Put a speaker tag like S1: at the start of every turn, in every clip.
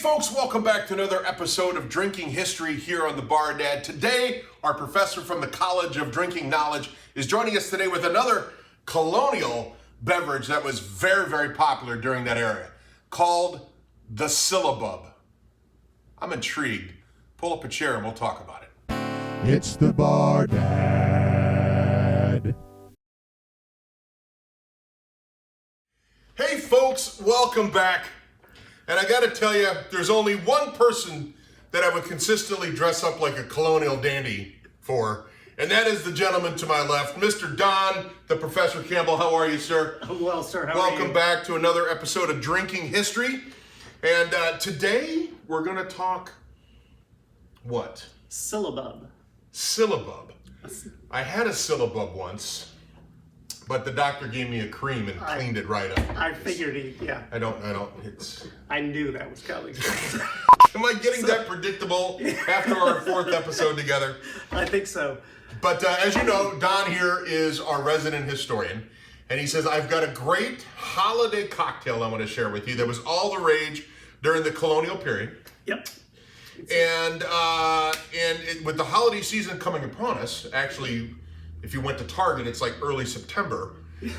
S1: Folks, welcome back to another episode of Drinking History here on the Bar Dad. Today, our professor from the College of Drinking Knowledge is joining us today with another colonial beverage that was very, very popular during that era, called the Syllabub. I'm intrigued. Pull up a chair and we'll talk about it.
S2: It's the Bar Dad.
S1: Hey folks, welcome back. And I gotta tell you, there's only one person that I would consistently dress up like a colonial dandy for, and that is the gentleman to my left, Mr. Don, the Professor Campbell. How are you, sir?
S3: Well, sir, how are you?
S1: Welcome back to another episode of Drinking History. And today, we're gonna talk, what?
S3: Syllabub.
S1: Syllabub. I had a Syllabub once, but the doctor gave me a cream and cleaned it right up.
S3: I figured
S1: I don't, it's...
S3: I knew that was coming.
S1: Am I getting that predictable after our fourth episode together?
S3: I think so.
S1: But as you know, Don here is our resident historian, and he says, I've got a great holiday cocktail I want to share with you that was all the rage during the colonial period.
S3: Yep.
S1: And with the holiday season coming upon us, actually, if you went to Target, it's like early September.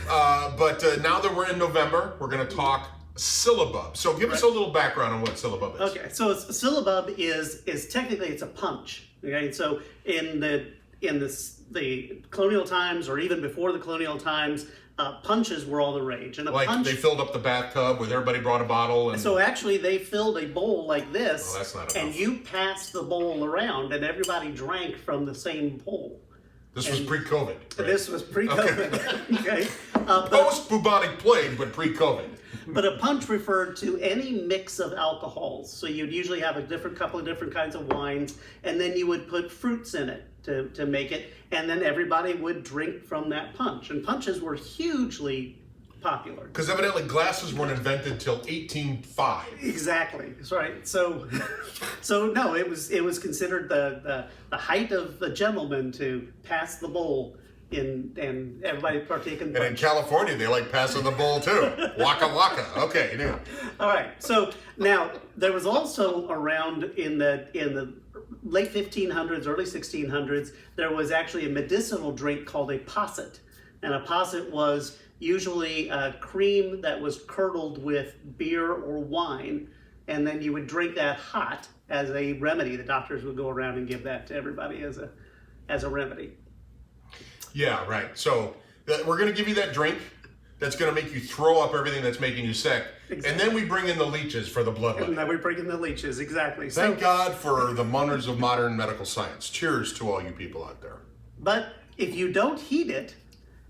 S1: But now that we're in November, we're going to talk Syllabub. So give us a little background on what Syllabub is.
S3: Okay, so Syllabub is technically it's a punch. Okay, so in the colonial times, or even before the colonial times, punches were all the rage. And
S1: They filled up the bathtub with everybody brought a bottle. And
S3: so actually they filled a bowl like this,
S1: that's not enough.
S3: And you passed the bowl around, and everybody drank from the same bowl.
S1: This was pre-COVID. Right?
S3: This was pre-COVID. Okay.
S1: Post-bubonic plague, but pre-COVID.
S3: But a punch referred to any mix of alcohols. So you'd usually have a couple of different kinds of wines, and then you would put fruits in it to make it, and then everybody would drink from that punch. And punches were hugely popular.
S1: Because evidently glasses weren't invented till 1805.
S3: Exactly. That's right. So no, it was considered the height of the gentleman to pass the bowl and everybody partake in the punch.
S1: And in California, they like passing the bowl too. Waka waka. Okay, yeah.
S3: All right. So now there was also around in the late 1500s, early 1600s, there was actually a medicinal drink called a posset, and a posset was usually a cream that was curdled with beer or wine, and then you would drink that hot as a remedy. The doctors would go around and give that to everybody as a remedy.
S1: Yeah, right. So we're going to give you that drink that's going to make you throw up everything that's making you sick. Exactly. And then we bring in the leeches for the blood.
S3: And then we bring in the leeches, exactly.
S1: Thank God for the wonders of modern medical science. Cheers to all you people out there.
S3: But if you don't heat it,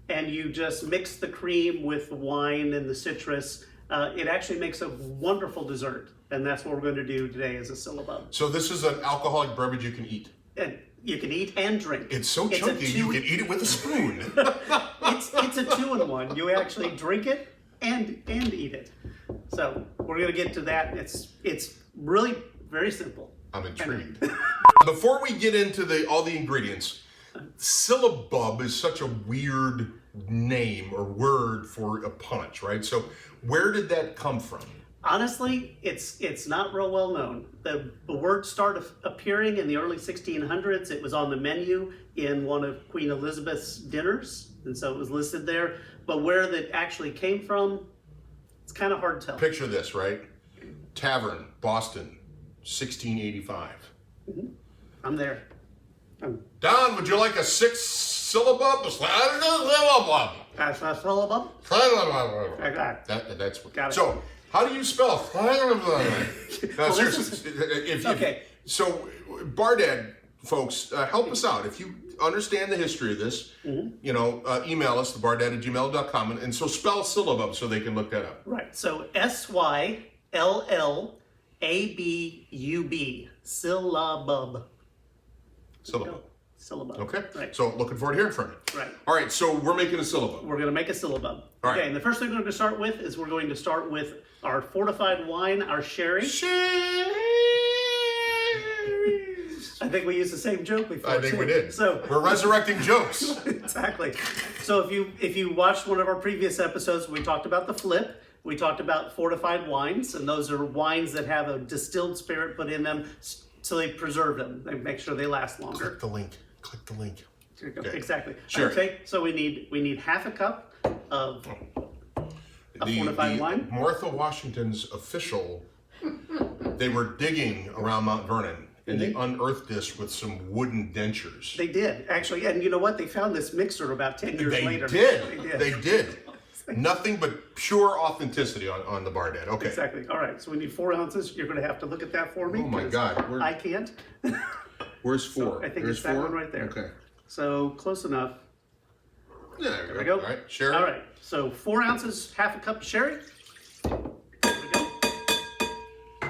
S3: and you just mix the cream with the wine and the citrus, it actually makes a wonderful dessert. And that's what we're going to do today as a Syllabub.
S1: So this is an alcoholic beverage you can eat.
S3: And you can eat and drink.
S1: It's so chunky, you can eat it with a spoon.
S3: It's a 2-in-1. You actually drink it and eat it. So we're going to get to that. It's really very simple.
S1: I'm intrigued. Before we get into all the ingredients, Syllabub is such a weird name or word for a punch, right? So where did that come from?
S3: Honestly, it's not real well known. The word started appearing in the early 1600s. It was on the menu in one of Queen Elizabeth's dinners, and so it was listed there. But where that actually came from, it's kind of hard to tell.
S1: Picture this, right? Tavern, Boston, 1685.
S3: Mm-hmm. I'm there.
S1: Don, would you like a 6 syllabub? Syllabub.
S3: That's a Syllabub?
S1: That's what.
S3: Got it.
S1: So, how do you spell? No, seriously.
S3: Okay.
S1: So, Bar Dad, folks, help us out. If you understand the history of this, email us, thebardad@gmail.com, and so spell Syllabub so they can look that up.
S3: Right. So Syllabub. Syllabub.
S1: Syllabub.
S3: Syllabub.
S1: Okay.
S3: Right.
S1: So looking forward to hearing from you.
S3: Right.
S1: All right. So we're making a Syllabub.
S3: We're going to make a Syllabub.
S1: All right.
S3: Okay. And the first thing we're going to start with is we're going to start with our fortified wine, our sherry. I think we used the same joke before.
S1: I think we did.
S3: So
S1: we're resurrecting jokes.
S3: Exactly. So if you watched one of our previous episodes, we talked about the flip. We talked about fortified wines, and those are wines that have a distilled spirit put in them, so they preserve them. They make sure they last longer.
S1: Click the link. Click the link.
S3: Okay. Exactly.
S1: Sure.
S3: Okay, so we need half a cup of fortified wine.
S1: Martha Washington's official, they were digging around Mount Vernon, and they unearthed this with some wooden dentures.
S3: They did, actually. And you know what? They found this mixer about 10 years later.
S1: They did. Nothing but pure authenticity on the Bar Dad. Okay.
S3: Exactly. All right, so we need 4 ounces. You're going to have to look at that for me.
S1: Oh my God.
S3: I can't.
S1: Where's 4?
S3: I think
S1: There's
S3: it's that
S1: 4?
S3: one right there.
S1: Okay.
S3: So close enough.
S1: There
S3: we go.
S1: All right, sherry.
S3: All right, so 4 ounces, half a cup of sherry. There we go.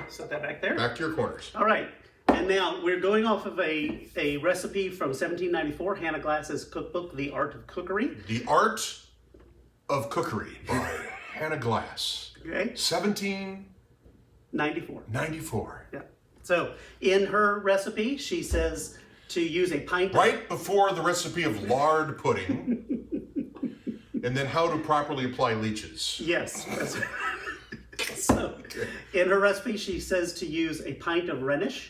S3: Set that back there.
S1: Back to your corners.
S3: All right, and now we're going off of a recipe from 1794, Hannah Glass's cookbook, The Art of Cookery.
S1: The Art of Cookery by Hannah Glass.
S3: Okay.
S1: 1794.
S3: 94. Yeah. So in her recipe, she says to use a pint
S1: right before the recipe of lard pudding, and then how to properly apply leeches.
S3: Yes. So in her recipe, she says to use a pint of Rhenish.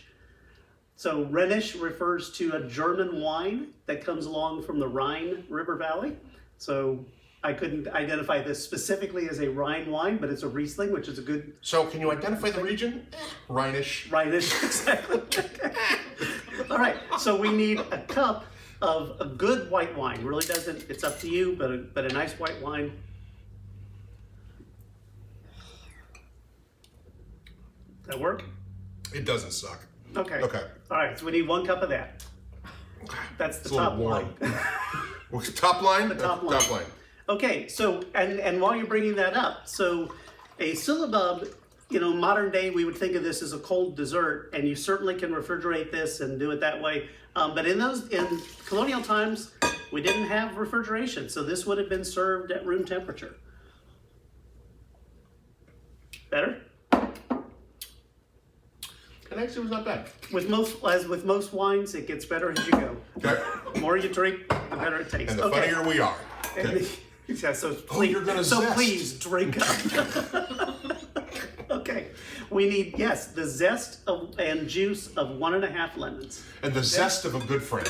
S3: So Rhenish refers to a German wine that comes along from the Rhine River Valley. So I couldn't identify this specifically as a Rhine wine, but it's a Riesling, which is a good...
S1: So can you identify the region? Rhinish.
S3: Rhinish, exactly. All right, so we need a cup of a good white wine. Really doesn't, it's up to you, but a nice white wine. Does that work?
S1: It doesn't suck.
S3: Okay.
S1: Okay.
S3: All right, so we need 1 cup of that. That's the
S1: It's a little
S3: top
S1: warm.
S3: line.
S1: What's the top line?
S3: The top line.
S1: Top line.
S3: Okay, so, and while you're bringing that up, so a syllabub, modern day, we would think of this as a cold dessert, and you certainly can refrigerate this and do it that way. But in colonial times, we didn't have refrigeration, so this would have been served at room temperature. Better?
S1: It actually was not bad.
S3: As with most wines, it gets better as you go.
S1: Okay.
S3: The more you drink, the better it tastes.
S1: And the funnier we are. Okay.
S3: Yeah, so please,
S1: you're gonna zest.
S3: please drink up. Okay, we need, yes, the zest and juice of 1.5 lemons.
S1: And the zest of a good friend.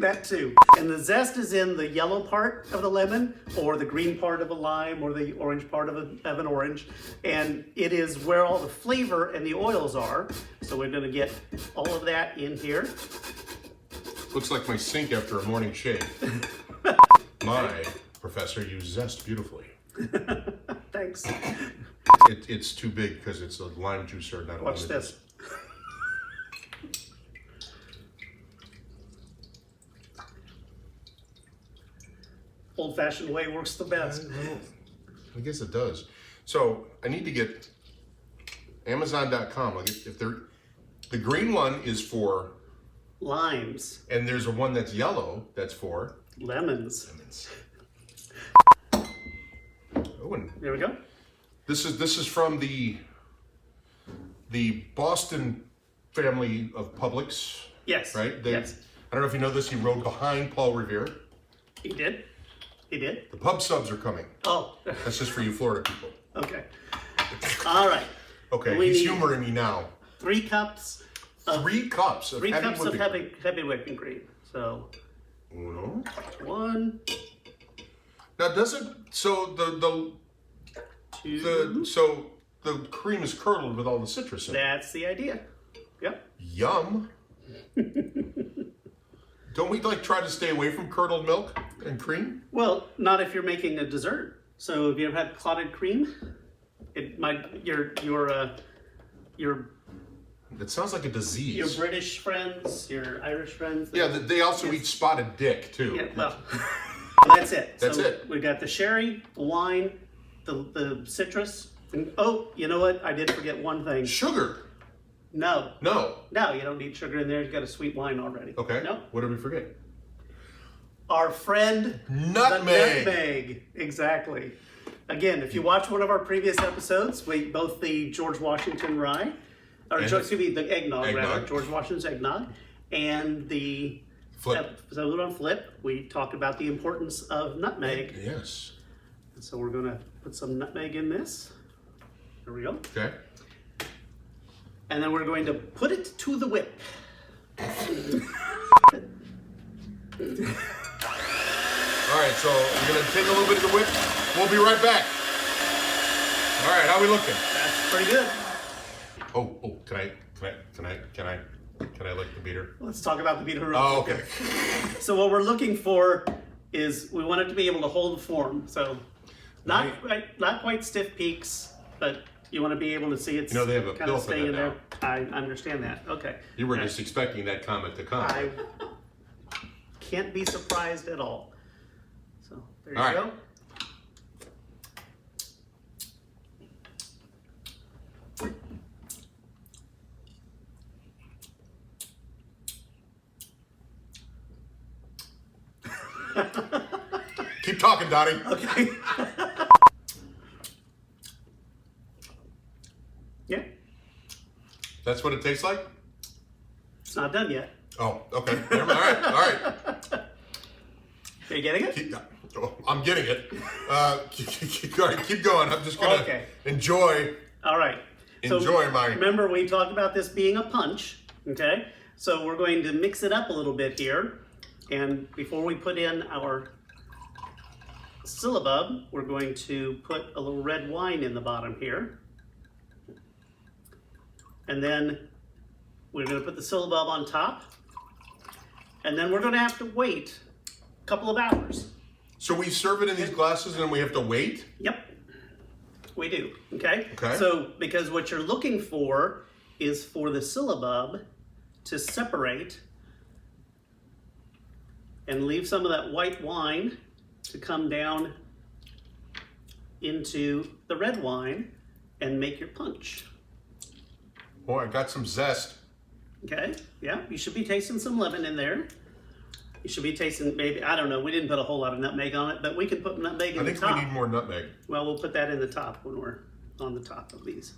S3: That too. And the zest is in the yellow part of the lemon, or the green part of a lime, or the orange part of an orange. And it is where all the flavor and the oils are. So we're gonna get all of that in here.
S1: Looks like my sink after a morning shave. My professor used zest beautifully.
S3: Thanks.
S1: It's too big because it's a lime juicer, not a
S3: Watch
S1: lemon
S3: this. Old-fashioned way works the best.
S1: I guess it does. So I need to get Amazon.com. The green one is for
S3: Limes.
S1: and there's a one that's yellow that's for
S3: Lemons.
S1: lemons. Oh, and
S3: There we go.
S1: this is from the Boston family of Publix,
S3: Yes.
S1: right?
S3: Yes.
S1: I don't know if you know this. He rode behind Paul Revere.
S3: He did. He did.
S1: The pub subs are coming.
S3: Oh.
S1: That's just for you Florida people.
S3: Okay. All right.
S1: Okay,
S3: We
S1: he's
S3: need
S1: humoring me now.
S3: 3 cups.
S1: 3 cups of heavy whipping cream.
S3: heavy whipping cream. So
S1: Uno.
S3: 1,
S1: Now doesn't so
S3: 2.
S1: so the cream is curdled with all the citrus in it.
S3: That's the idea. Yep.
S1: Yum. Don't we try to stay away from curdled milk and cream?
S3: Well, not if you're making a dessert. So have you ever had clotted cream? It might your
S1: It sounds like a disease.
S3: British friends, your Irish friends.
S1: Yeah, they also eat spotted dick too.
S3: Yeah, well, that's it.
S1: That's
S3: so
S1: it.
S3: We got the sherry, the wine, the citrus. And, oh, you know what? I did forget one thing.
S1: Sugar.
S3: No,
S1: No.
S3: you don't need sugar in there. You've got a sweet wine already.
S1: Okay.
S3: No.
S1: What did we forget?
S3: Our friend,
S1: Nutmeg.
S3: the nutmeg. Exactly. Again, if you watch one of our previous episodes, both the George Washington rye, the eggnog, rather, George Washington's eggnog, and the
S1: Flip.
S3: episode on Flip, we talked about the importance of nutmeg.
S1: Yes.
S3: So we're going to put some nutmeg in this. There we go.
S1: Okay.
S3: And then we're going to put it to the whip.
S1: All right, so we're gonna take a little bit of the whip. We'll be right back. All right, how are we looking?
S3: That's pretty good.
S1: Oh, can I lick the beater?
S3: Let's talk about the beater real
S1: Oh,
S3: quick.
S1: okay.
S3: So what we're looking for is we want it to be able to hold form. So not quite stiff peaks, but you want to be able to see it's
S1: they have a
S3: kind
S1: pill
S3: of
S1: for
S3: staying
S1: that
S3: there.
S1: now.
S3: I understand that. Okay.
S1: You were just expecting that comment to come.
S3: I can't be surprised at all. So there you
S1: All right.
S3: go.
S1: Keep talking, Donnie.
S3: Okay. Yeah,
S1: That's what it tastes like?
S3: it's not done yet.
S1: Oh, okay. Never mind. All right.
S3: Are you getting it?
S1: I'm getting it. Keep going. I'm just gonna
S3: Okay.
S1: enjoy.
S3: All right.
S1: Enjoy my-
S3: Remember, we talked about this being a punch, okay? So we're going to mix it up a little bit here. And before we put in our Syllabub, we're going to put a little red wine in the bottom here. And then we're going to put the Syllabub on top. And then we're going to have to wait a couple of hours.
S1: So we serve it in these glasses and then we have to wait?
S3: Yep, we do, okay?
S1: Okay.
S3: So, because what you're looking for is for the Syllabub to separate and leave some of that white wine to come down into the red wine and make your punch.
S1: Boy, I got some zest.
S3: Okay, yeah, you should be tasting some lemon in there. You should be tasting maybe, I don't know, we didn't put a whole lot of nutmeg on it, but we can put nutmeg in
S1: I
S3: the
S1: think
S3: top.
S1: we need more nutmeg.
S3: Well, we'll put that in the top when we're on the top of these.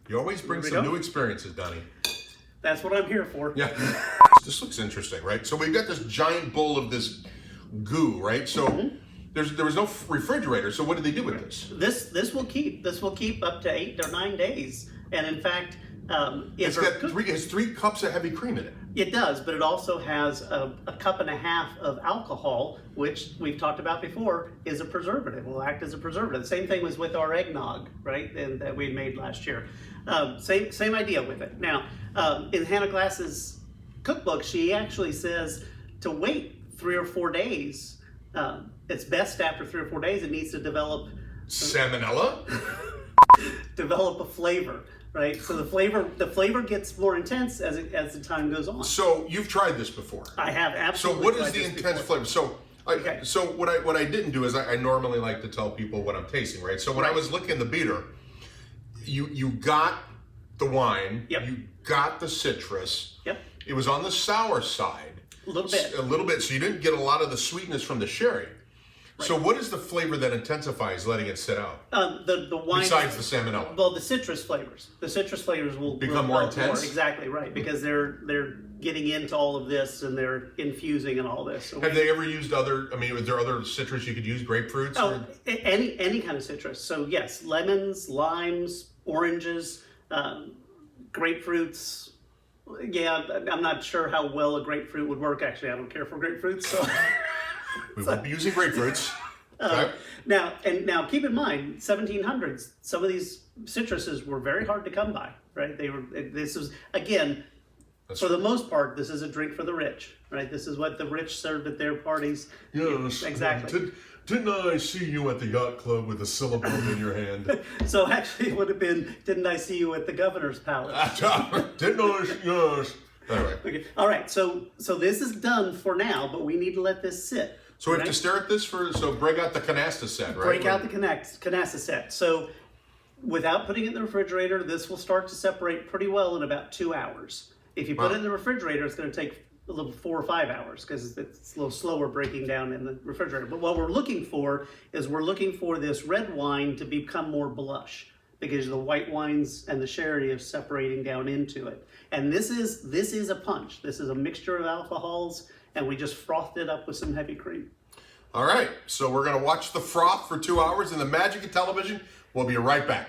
S1: You always bring
S3: Here we
S1: some
S3: go.
S1: new experiences, Donnie.
S3: That's what I'm here for.
S1: Yeah. This looks interesting, right? So we've got this giant bowl of this goo, right? So there was no refrigerator. So what did they do with this?
S3: This will keep up to 8 or 9 days, and in fact,
S1: It's got three cups of heavy cream in it.
S3: It does, but it also has a cup and a half of alcohol, which we've talked about before, is a preservative. Will act as a preservative. The same thing was with our eggnog, right? And that we made last year. Same idea with it. Now, in Hannah Glass's cookbook, she actually says to wait 3 or 4 days. It's best after 3 or 4 days. It needs to develop
S1: Salmonella?
S3: a flavor. Right, so the flavor gets more intense as the time goes on.
S1: So you've tried this before.
S3: I have
S1: So
S3: absolutely.
S1: what is
S3: tried
S1: the
S3: this
S1: intense
S3: before.
S1: flavor? So
S3: Okay.
S1: so what I didn't do is I normally like to tell people what I'm tasting, right? So when I was looking at the beater, you got the wine,
S3: Yep.
S1: you got the citrus.
S3: Yep.
S1: It was on the sour side.
S3: A little bit.
S1: A little bit. So you didn't get a lot of the sweetness from the sherry. So what is the flavor that intensifies letting it sit out?
S3: The wine.
S1: Besides the salmonella.
S3: Well, the citrus flavors. The citrus flavors will
S1: Become more intense?
S3: Exactly right, because they're getting into all of this and they're infusing and all this. So
S1: Have they ever used other? I mean, is there other citrus you could use? Grapefruits?
S3: Oh, any kind of citrus. So yes, lemons, limes, oranges, grapefruits. Yeah, I'm not sure how well a grapefruit would work. Actually, I don't care for grapefruits. So
S1: We won't be using grapefruits. Okay.
S3: now keep in mind, 1700s. Some of these citruses were very hard to come by. Right? This is again. For the most part, this is a drink for the rich, right? This is what the rich served at their parties.
S1: Yes,
S3: exactly.
S1: Didn't I see you at the yacht club with a Syllabub in your hand?
S3: So actually, it would have been, didn't I see you at the governor's palace?
S1: Didn't I? Yes. Anyway.
S3: Okay. All right. So this is done for now, but we need to let this sit.
S1: So we have
S3: right?
S1: to stare at this so break out the canasta set, right?
S3: Break out the canasta set. So without putting it in the refrigerator, this will start to separate pretty well in about 2 hours. If you put it in the refrigerator, it's going to take a little 4 or 5 hours because it's a little slower breaking down in the refrigerator. But what we're looking for is this red wine to become more blush because the white wines and the sherry are separating down into it. And this is a punch. This is a mixture of alcohols, and we just frothed it up with some heavy cream.
S1: All right, so we're going to watch the froth for 2 hours in the magic of television. We'll be right back.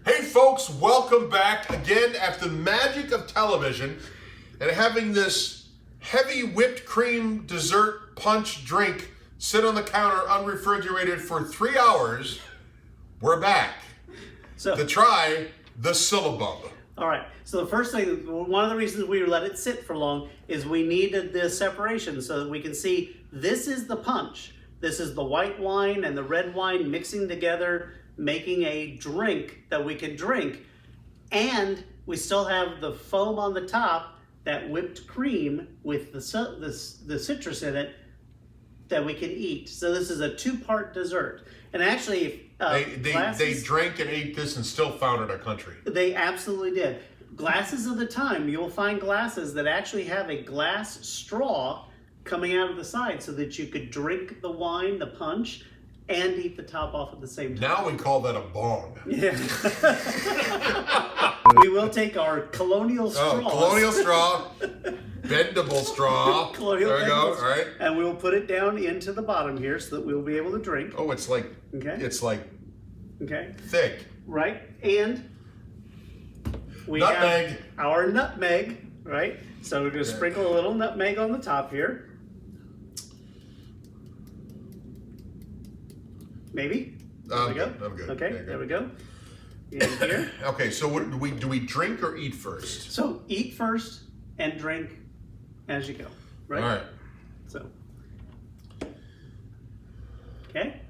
S1: Hey folks, welcome back again after the magic of television and having this heavy whipped cream dessert punch drink sit on the counter unrefrigerated for 3 hours. We're back to try the Syllabub.
S3: All right, so the first thing, one of the reasons we let it sit for long is we needed this separation so that we can see this is the punch. This is the white wine and the red wine mixing together, making a drink that we can drink. And we still have the foam on the top, that whipped cream with the citrus in it that we can eat. So this is a 2-part dessert. And actually,
S1: they drank and ate this and still founded our country.
S3: They absolutely did. Glasses of the time, you'll find glasses that actually have a glass straw coming out of the side so that you could drink the wine, the punch, and eat the top off at the same time.
S1: Now we call that a bong.
S3: Yeah. We will take our colonial straws.
S1: Oh, colonial straw, bendable straw.
S3: Colonial
S1: there we go.
S3: straw.
S1: All right.
S3: And we'll put it down into the bottom here so that we'll be able to drink.
S1: Oh, it's like thick.
S3: Right. And we
S1: nutmeg.
S3: have our nutmeg, right? So we're going to sprinkle a little nutmeg on the top here. Maybe. There we go.
S1: I'm good.
S3: Okay, there we go. In here.
S1: Okay, so what do we drink or eat first?
S3: So eat first and drink as you go, right?
S1: All right.
S3: So, okay.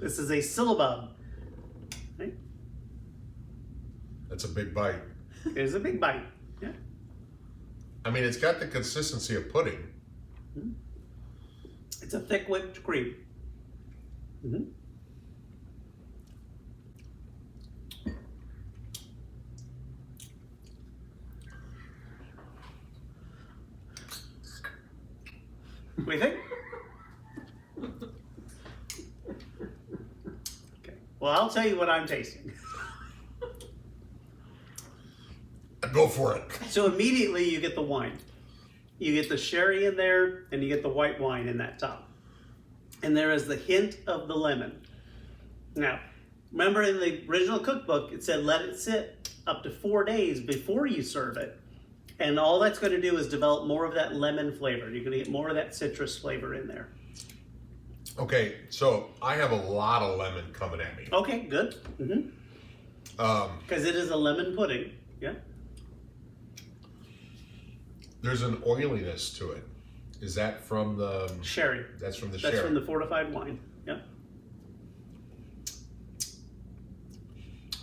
S3: This is a Syllabub. Right?
S1: That's a big bite.
S3: It is a big bite. Yeah.
S1: I mean, it's got the consistency of pudding.
S3: It's a thick whipped cream. Mm-hmm. What do you think? Okay. Well, I'll tell you what I'm tasting.
S1: Go for it.
S3: So immediately you get the wine. You get the sherry in there, and you get the white wine in that top. And there is the hint of the lemon. Now, remember in the original cookbook, it said let it sit up to 4 days before you serve it. And all that's going to do is develop more of that lemon flavor. You're going to get more of that citrus flavor in there.
S1: Okay, so I have a lot of lemon coming at me.
S3: Okay, good. Because it is a lemon pudding. Yeah.
S1: There's an oiliness to it. Is that from the
S3: sherry?
S1: That's from the sherry.
S3: That's from the fortified wine. Yeah.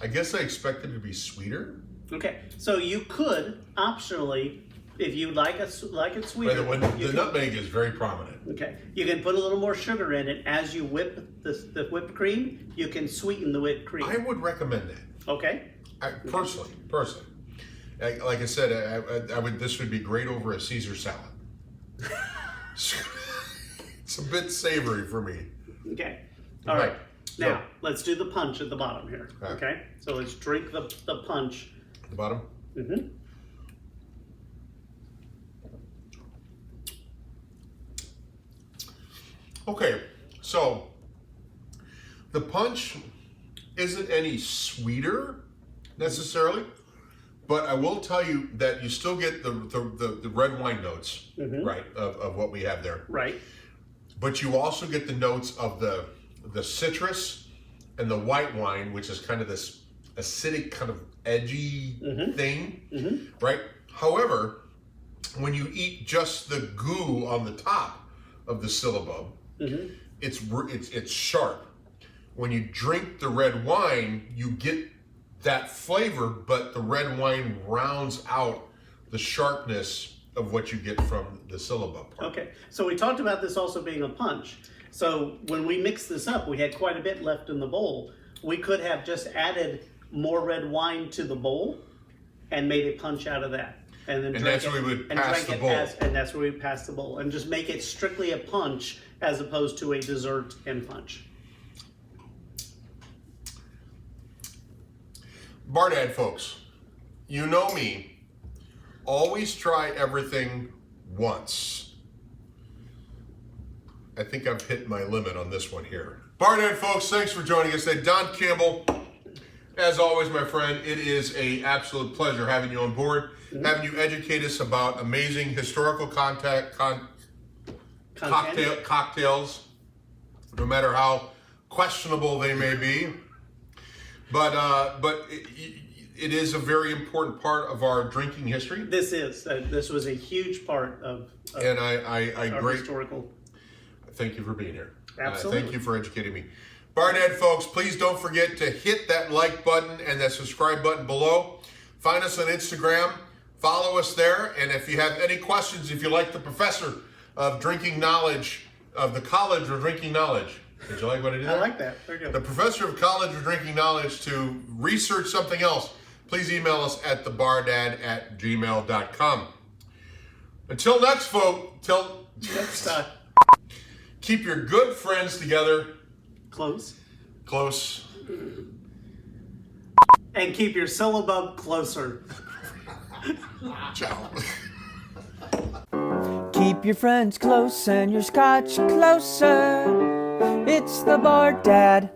S1: I guess I expected it to be sweeter.
S3: Okay, so you could optionally, if you like it sweeter.
S1: The nutmeg is very prominent.
S3: Okay, you can put a little more sugar in it as you whip the whipped cream. You can sweeten the whipped cream.
S1: I would recommend that.
S3: Okay.
S1: Personally, like I said, I would. This would be great over a Caesar salad. It's a bit savory for me.
S3: Okay. All right. Now let's do the punch at the bottom here. Okay. So let's drink the punch.
S1: The bottom.
S3: Mm-hmm.
S1: Okay, so the punch isn't any sweeter necessarily, but I will tell you that you still get the red wine notes, right, of what we have there.
S3: Right.
S1: But you also get the notes of the citrus and the white wine, which is kind of this acidic, kind of edgy thing, right? However, when you eat just the goo on the top of the Syllabub, it's sharp. When you drink the red wine, you get that flavor, but the red wine rounds out the sharpness of what you get from the Syllabub part.
S3: Okay, so we talked about this also being a punch. So when we mixed this up, we had quite a bit left in the bowl. We could have just added more red wine to the bowl and made a punch out of that. And
S1: that's where we would pass the bowl.
S3: And that's where we pass the bowl. And just make it strictly a punch as opposed to a dessert and punch.
S1: Bar Dad folks, you know me. Always try everything once. I think I've hit my limit on this one here. Barnett, folks, thanks for joining us today. Don Campbell, as always, my friend, it is an absolute pleasure having you on board, having you educate us about amazing historical cocktails, no matter how questionable they may be. But it is a very important part of our drinking history.
S3: This was a huge part of
S1: and I
S3: historical.
S1: Thank you for being here.
S3: Absolutely.
S1: Thank you for educating me. Barnett, folks, please don't forget to hit that like button and that subscribe button below. Find us on Instagram. Follow us there. And if you have any questions, if you like the professor of drinking knowledge, of the College of Drinking Knowledge. Did you like what I did there?
S3: I like that. Very good.
S1: The professor of College of Drinking Knowledge to research something else, please email us at thebardad@gmail.com. Until next, folks,
S3: Next time.
S1: keep your good friends together.
S3: Close. And keep your syllabub closer.
S1: Ciao.
S4: Keep your friends close and your scotch closer. It's the Bar Dad.